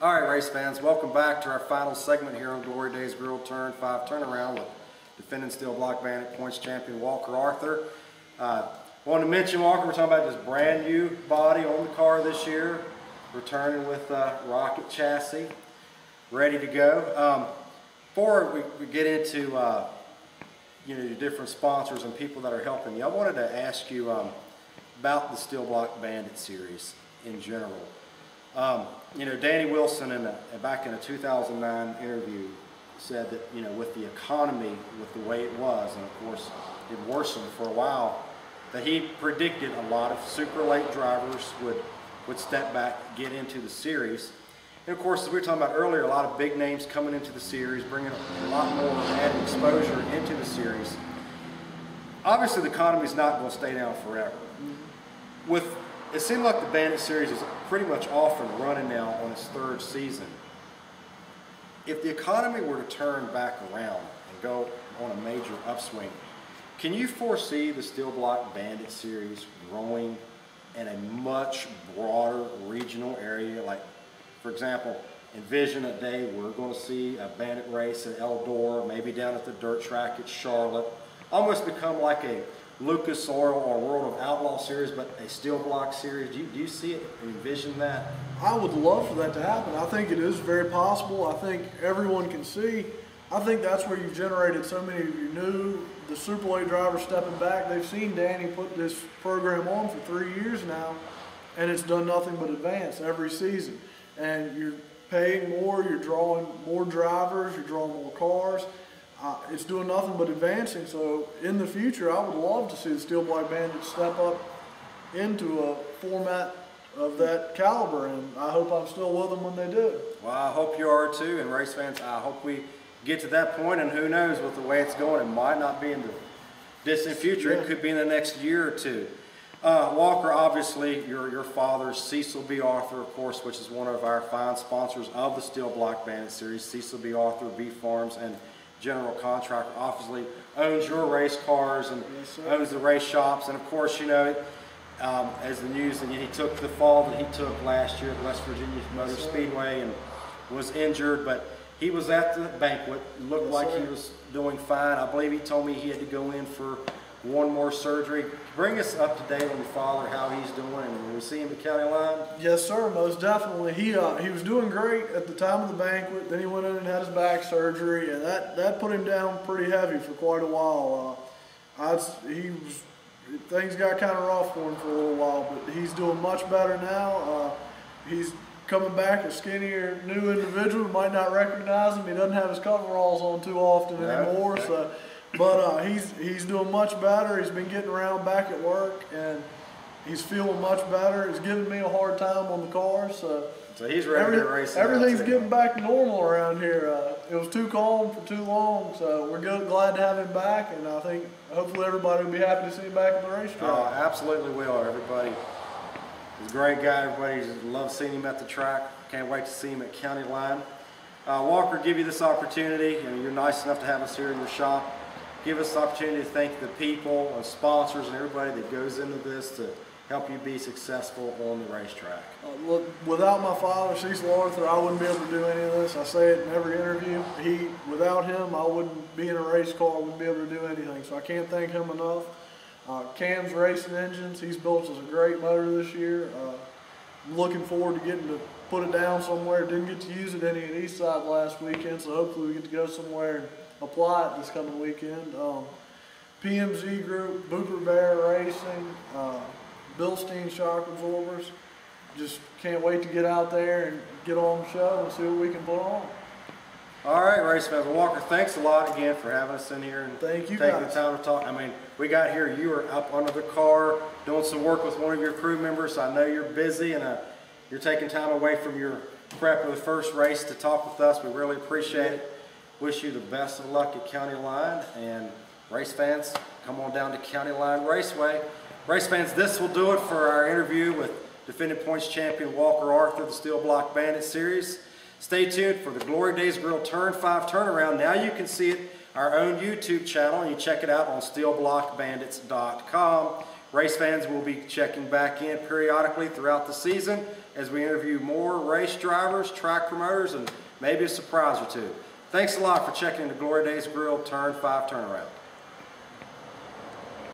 All right, race fans, welcome back to our final segment here on Glory Days Grill Turn 5 Turnaround with defending Steel Block Bandit points champion Walker Arthur. Wanted to mention, Walker, we're talking about this brand new body on the car this year, returning with rocket chassis, ready to go. Before we get into your different sponsors and people that are helping you, I wanted to ask you about the Steel Block Bandit series in general. Danny Wilson back in a 2009 interview said that, with the economy, with the way it was, and of course it worsened for a while, that he predicted a lot of super late drivers would step back, get into the series. And of course, as we were talking about earlier, a lot of big names coming into the series, bringing a lot more added exposure into the series. Obviously, the economy is not going to stay down forever. It seems like the Bandit series is pretty much off and running now on its third season. If the economy were to turn back around and go on a major upswing, can you foresee the Steel Block Bandit series growing in a much broader regional area? Like, for example, envision a day we're going to see a Bandit race at Eldora, maybe down at the dirt track at Charlotte, almost become like a Lucas Oil or World of Outlaw series, but a Steel Block series. Do you see it, envision that? I would love for that to happen. I think it is very possible. I think everyone can see. I think that's where you've generated so many of the super late drivers stepping back. They've seen Danny put this program on for 3 years now, and it's done nothing but advance every season. And you're paying more, you're drawing more drivers, you're drawing more cars. It's doing nothing but advancing. So in the future, I would love to see the Steel Block Bandits step up into a format of that caliber, and I hope I'm still with them when they do. Well, I hope you are too, and race fans, I hope we get to that point, and who knows, with the way it's going, it might not be in the distant future. Yeah. It could be in the next year or two. Walker, obviously, your father, Cecil B. Arthur, of course, which is one of our fine sponsors of the Steel Block Bandit series. Cecil B. Arthur, Beef Farms, and general contractor, obviously owns your race cars and owns the race shops. And of course, as the news, and he took the fall that he took last year at West Virginia Motor Speedway and was injured, but he was at the banquet, looked like he was doing fine. I believe he told me he had to go in for one more surgery. Bring us up to date on your father, how he's doing, and when we see him at County Line. Yes, sir, most definitely. He was doing great at the time of the banquet. Then he went in and had his back surgery, and that put him down pretty heavy for quite a while. Things got kind of rough for him for a little while, but he's doing much better now. He's coming back a skinnier, new individual. Might not recognize him. He doesn't have his coveralls on too often anymore. So. But he's doing much better. He's been getting around back at work, and he's feeling much better. He's giving me a hard time on the car, so he's ready to race. Everything's getting back to normal around here. It was too calm for too long, so we're glad to have him back, and I think hopefully everybody will be happy to see him back at the racetrack. Oh, absolutely will. Everybody, he's a great guy. Everybody loves seeing him at the track. Can't wait to see him at County Line. Walker, give you this opportunity. You're nice enough to have us here in your shop. Give us the opportunity to thank the people and sponsors and everybody that goes into this to help you be successful on the racetrack. Look, without my father, Cecil Arthur, I wouldn't be able to do any of this. I say it in every interview. Without him, I wouldn't be in a race car. I wouldn't be able to do anything. So I can't thank him enough. Cam's Racing Engines, he's built us a great motor this year. I'm looking forward to getting to put it down somewhere. Didn't get to use it any at Eastside last weekend, so hopefully we get to go somewhere and apply it this coming weekend. PMZ Group, Booper Bear Racing, Bilstein Shock Absorbers. Just can't wait to get out there and get on the show and see what we can put on. All right, race fans. Well, Walker, thanks a lot again for having us in here and taking the time to talk. I mean, we got here, you were up under the car doing some work with one of your crew members. I know you're busy, and you're taking time away from your prep of the first race to talk with us. We really appreciate it. Wish you the best of luck at County Line, and race fans, come on down to County Line Raceway. Race fans, this will do it for our interview with defending points champion Walker Arthur, the Steel Block Bandit series. Stay tuned for the Glory Days Grill Turn 5 Turnaround. Now you can see it, our own YouTube channel, and you check it out on steelblockbandits.com. Race fans will be checking back in periodically throughout the season as we interview more race drivers, track promoters, and maybe a surprise or two. Thanks a lot for checking into Glory Days Grill Turn 5 Turnaround.